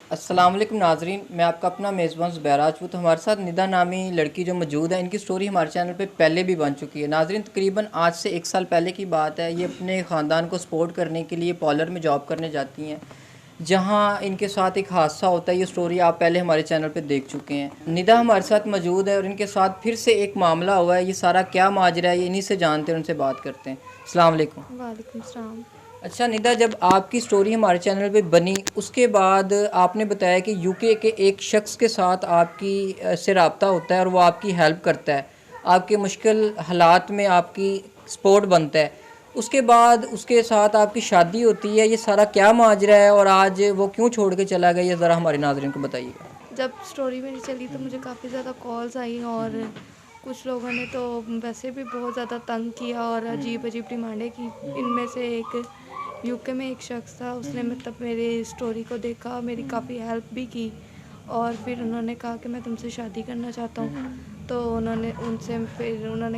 अस्सलाम वालेकुम नाजरीन, मैं आपका अपना मेज़बान ज़ुबैर राजपूत। हमारे साथ निदा नामी लड़की जो मौजूद है, इनकी स्टोरी हमारे चैनल पे पहले भी बन चुकी है। नाजरीन, तकरीबन आज से 1 साल पहले की बात है। ये अपने ख़ानदान को सपोर्ट करने के लिए पार्लर में जॉब करने जाती हैं, जहाँ इनके साथ एक हादसा होता है। ये स्टोरी आप पहले हमारे चैनल पे देख चुके हैं। निदा हमारे साथ मौजूद है और इनके साथ फिर से एक मामला हुआ है। ये सारा क्या माजरा है, ये इन्हीं से जानते हैं, उनसे बात करते हैं। अस्सलाम वालेकुम। वालेकुम सलाम। अच्छा निदा, जब आपकी स्टोरी हमारे चैनल पे बनी, उसके बाद आपने बताया कि यूके के एक शख्स के साथ आपकी से रब्ता होता है और वो आपकी हेल्प करता है, आपके मुश्किल हालात में आपकी सपोर्ट बनता है। उसके बाद उसके साथ आपकी शादी होती है। ये सारा क्या माजरा है और आज वो क्यों छोड़ के चला गया, ये ज़रा हमारे नाज़रीन को बताइएगा। जब स्टोरी मेरी चली तो मुझे काफ़ी ज़्यादा कॉल्स आई और कुछ लोगों ने तो वैसे भी बहुत ज़्यादा तंग किया और अजीब अजीब डिमांडें की। इनमें से एक यूके में एक शख्स था, उसने मतलब मेरी स्टोरी को देखा, मेरी काफ़ी हेल्प भी की और फिर उन्होंने कहा कि मैं तुमसे शादी करना चाहता हूँ। तो उन्होंने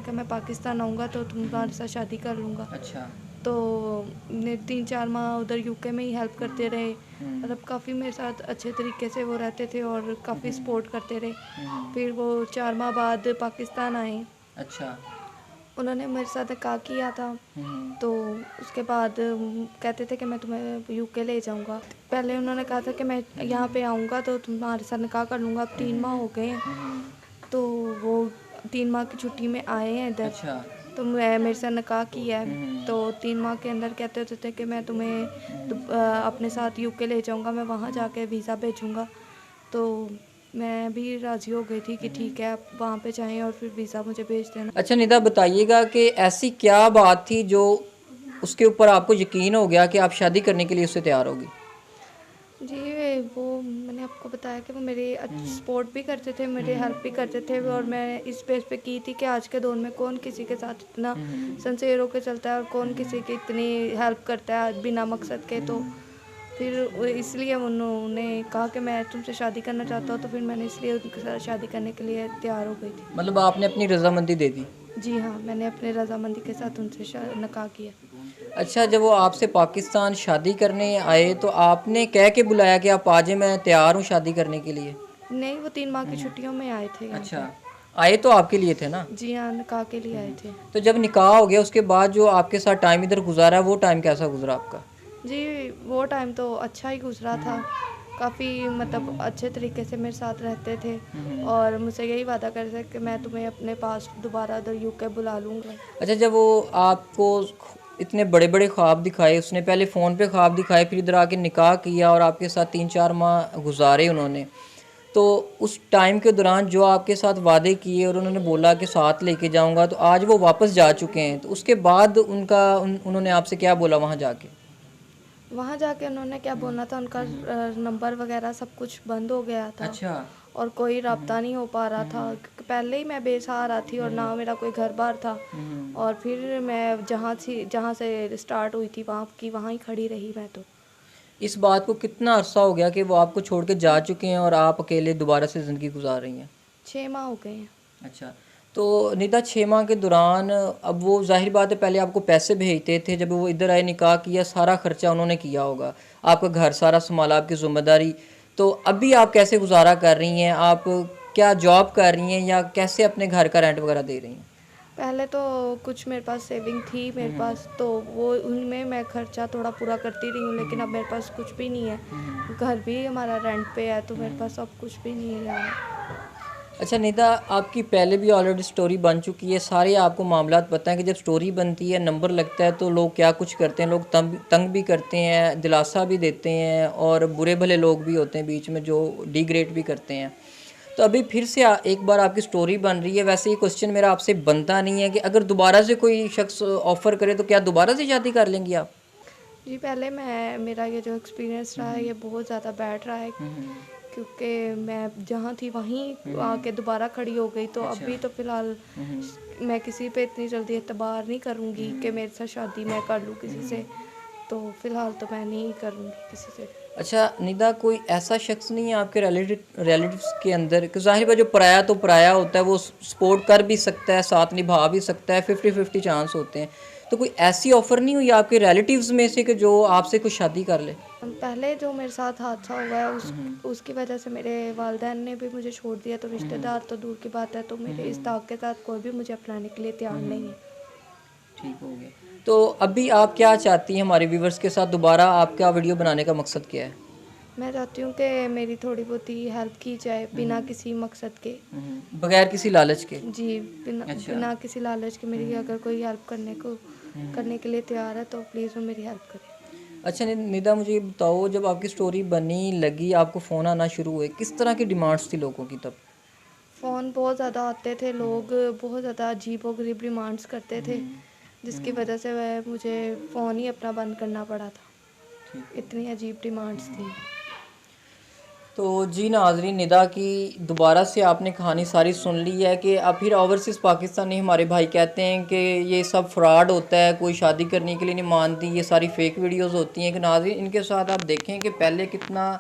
कहा मैं पाकिस्तान आऊँगा तो तुम्हारे साथ शादी कर लूँगा। अच्छा। तो ने 3-4 माह उधर यूके में ही हेल्प करते रहे। हम्म। मतलब काफ़ी मेरे साथ अच्छे तरीके से वो रहते थे और काफ़ी सपोर्ट करते रहे। फिर वो 4 माह बाद पाकिस्तान आए। अच्छा। उन्होंने मेरे साथ निकाह किया था। तो उसके बाद कहते थे कि मैं तुम्हें यूके ले जाऊंगा। पहले उन्होंने कहा था कि मैं यहाँ पे आऊँगा तो तुम्हारे साथ निकाह कर लूँगा। अब 3 माह हो गए हैं। तो वो 3 माह की छुट्टी में आए हैं इधर। अच्छा। तो मेरे साथ निकाह किया है। तो 3 माह के अंदर कहते होते थे कि मैं तुम्हें अपने साथ यूके ले जाऊंगा, मैं वहाँ जाके वीज़ा भेजूंगा। तो मैं भी राज़ी हो गई थी कि ठीक है, आप वहाँ पे जाएं और फिर वीज़ा मुझे भेज देना। अच्छा निदा, बताइएगा कि ऐसी क्या बात थी जो उसके ऊपर आपको यकीन हो गया कि आप शादी करने के लिए उससे तैयार होगी। जी, वो मैंने आपको बताया कि वो मेरे सपोर्ट भी करते थे, मेरे हेल्प भी करते थे और मैं इस बेस पे की थी कि आज के दौर में कौन किसी के साथ इतना सिंसियर होकर चलता है और कौन किसी की इतनी हेल्प करता है बिना मकसद के। तो फिर इसलिए उन्होंने कहा कि मैं तुमसे शादी करना चाहता हूँ, तो फिर मैंने इसलिए उनके साथ शादी करने के लिए तैयार हो गई थी। मतलब आपने अपनी रजामंदी दे दी। जी हाँ, मैंने अपने रजामंदी के साथ उनसे निकाह किया। अच्छा, जब वो आपसे पाकिस्तान शादी करने आए तो आपने कह के बुलाया कि आप आ जाए, मैं तैयार हूँ शादी करने के लिए। नहीं, वो 3 माह की छुट्टियों में आए थे यहाँ अच्छा, पे। आए तो आपके लिए थे ना। जी हाँ, निकाह के लिए आए थे। तो जब निकाह हो गया उसके बाद जो आपके साथ टाइम इधर गुजारा, वो टाइम कैसा गुजरा आपका। जी, वो टाइम तो अच्छा ही गुज़रा था। काफ़ी मतलब अच्छे तरीके से मेरे साथ रहते थे और मुझसे यही वादा करते थे कि मैं तुम्हें अपने पास दोबारा उधर यूके बुला लूँगा। अच्छा, जब वो आपको इतने बड़े बड़े ख्वाब दिखाए, उसने पहले फ़ोन पे ख्वाब दिखाए, फिर इधर आके निकाह किया और आपके साथ 3-4 माह गुजारे उन्होंने, तो उस टाइम के दौरान जो आपके साथ वादे किए और उन्होंने बोला कि साथ लेके जाऊंगा, तो आज वो वापस जा चुके हैं, तो उसके बाद उन्होंने आपसे क्या बोला वहाँ जाके। वहाँ जाके उन्होंने क्या बोलना था, उनका नंबर वग़ैरह सब कुछ बंद हो गया था अच्छा। और कोई राब्ता नहीं हो पा रहा था क्योंकि पहले ही मैं बेसहारा थी और ना मेरा कोई घर-बार था। और फिर मैं जहाँ से स्टार्ट हुई थी वहाँ ही खड़ी रही मैं तो। इस बात को कितना अरसा हो गया कि वो आपको छोड़ के जा चुके हैं और आप अकेले दोबारा से ज़िंदगी गुजार रही हैं। 6 माह हो गए हैं। अच्छा, तो निदा 6 माह के दौरान अब वो ज़ाहिर बात है पहले आपको पैसे भेजते थे, जब वो इधर आए निकाह किया सारा ख़र्चा उन्होंने किया होगा, आपका घर सारा संभाला, आपकी ज़िम्मेदारी। तो अभी आप कैसे गुजारा कर रही हैं, आप क्या जॉब कर रही हैं या कैसे अपने घर का रेंट वगैरह दे रही हैं। पहले तो कुछ मेरे पास सेविंग थी मेरे पास, तो वो उनमें मैं खर्चा थोड़ा पूरा करती रही हूँ, लेकिन अब मेरे पास कुछ भी नहीं है। घर भी हमारा रेंट पे है तो मेरे पास अब कुछ भी नहीं है यार। अच्छा निदा, आपकी पहले भी ऑलरेडी स्टोरी बन चुकी है, सारे आपको मामलात पता हैं कि जब स्टोरी बनती है, नंबर लगता है, तो लोग क्या कुछ करते हैं, लोग तंग भी करते हैं, दिलासा भी देते हैं और बुरे भले लोग भी होते हैं बीच में जो डिग्रेड भी करते हैं। तो अभी फिर से एक बार आपकी स्टोरी बन रही है। वैसे ये क्वेश्चन मेरा आपसे बनता नहीं है कि अगर दोबारा से कोई शख्स ऑफ़र करे तो क्या दोबारा से शादी कर लेंगी आप। जी, पहले मेरा ये जो एक्सपीरियंस रहा है ये बहुत ज़्यादा बैड रहा है क्योंकि मैं जहाँ थी वहीं आके दोबारा खड़ी हो गई। तो अच्छा। अभी तो फ़िलहाल मैं किसी पे इतनी जल्दी एतबार नहीं करूँगी कि मेरे साथ शादी मैं कर लूँ किसी से। तो फ़िलहाल तो मैं नहीं करूँगी किसी से। अच्छा निदा, कोई ऐसा शख्स नहीं है आपके रिलेटिव्स के अंदर कि ज़ाहिर है जो पराया तो पराया होता है, वो सपोर्ट कर भी सकता है, साथ निभा भी सकता है, 50-50 चांस होते हैं। तो कोई ऐसी ऑफ़र नहीं हुई आपके रिलेटिव्स में से कि जो आपसे कुछ शादी कर ले? पहले जो मेरे साथ हादसा हुआ है उसकी वजह से मेरे वालिदैन ने भी मुझे छोड़ दिया, तो रिश्तेदार तो दूर की बात है, तो मेरे इस दाग के साथ कोई भी मुझे अपनाने के लिए तैयार नहीं है। ठीक हो गया। तो अभी आप क्या चाहती हैं, हमारे व्यूवर्स के साथ दोबारा आपका वीडियो बनाने का मकसद क्या है? मैं चाहती हूँ कि मेरी थोड़ी बहुत ही हेल्प की जाए बिना किसी मकसद के। बगैर किसी लालच के? जी, बिना अच्छा। बिना किसी लालच के मेरी अगर कोई हेल्प करने के लिए तैयार है तो प्लीज़ वो मेरी हेल्प करे। अच्छा निदा, मुझे ये बताओ, जब आपकी स्टोरी बनी लगी, आपको फ़ोन आना शुरू हुए, किस तरह की डिमांड्स थी लोगों की तब? फ़ोन बहुत ज़्यादा आते थे, लोग बहुत ज़्यादा अजीबो-गरीब डिमांड्स करते थे, जिसकी वजह से वह मुझे फ़ोन ही अपना बंद करना पड़ा था। इतनी अजीब डिमांड्स थी। तो जी नाज़रीन, निदा की दोबारा से आपने कहानी सारी सुन ली है कि अब फिर ओवरसीज़ पाकिस्तानी हमारे भाई कहते हैं कि ये सब फ्रॉड होता है, कोई शादी करने के लिए नहीं मानती, ये सारी फ़ेक वीडियोस होती हैं। कि नाज़रीन, इनके साथ आप देखें कि पहले कितना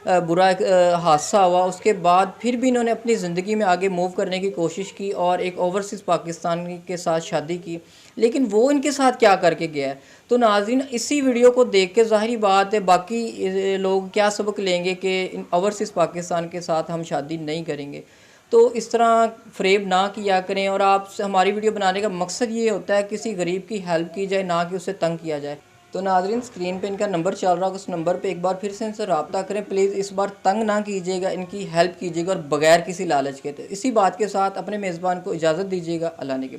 बुरा एक हादसा हुआ, उसके बाद फिर भी इन्होंने अपनी ज़िंदगी में आगे मूव करने की कोशिश की और एक ओवरसीज़ पाकिस्तानी के साथ शादी की, लेकिन वो इनके साथ क्या करके गया है। तो नाज़रीन, इसी वीडियो को देख के ज़ाहिर बात है बाकी लोग क्या सबक लेंगे कि इन ओवरसीज़ पाकिस्तान के साथ हम शादी नहीं करेंगे। तो इस तरह फ़रेब ना किया करें, और आप हमारी वीडियो बनाने का मकसद ये होता है किसी गरीब की हेल्प की जाए, ना कि उसे तंग किया जाए। तो नाज़रीन, स्क्रीन पे इनका नंबर चल रहा होगा, उस नंबर पे एक बार फिर से इनसे रब्ता करें प्लीज़। इस बार तंग ना कीजिएगा, इनकी हेल्प कीजिएगा और बगैर किसी लालच के। तो इसी बात के साथ अपने मेज़बान को इजाज़त दीजिएगा। अल्लाह ने के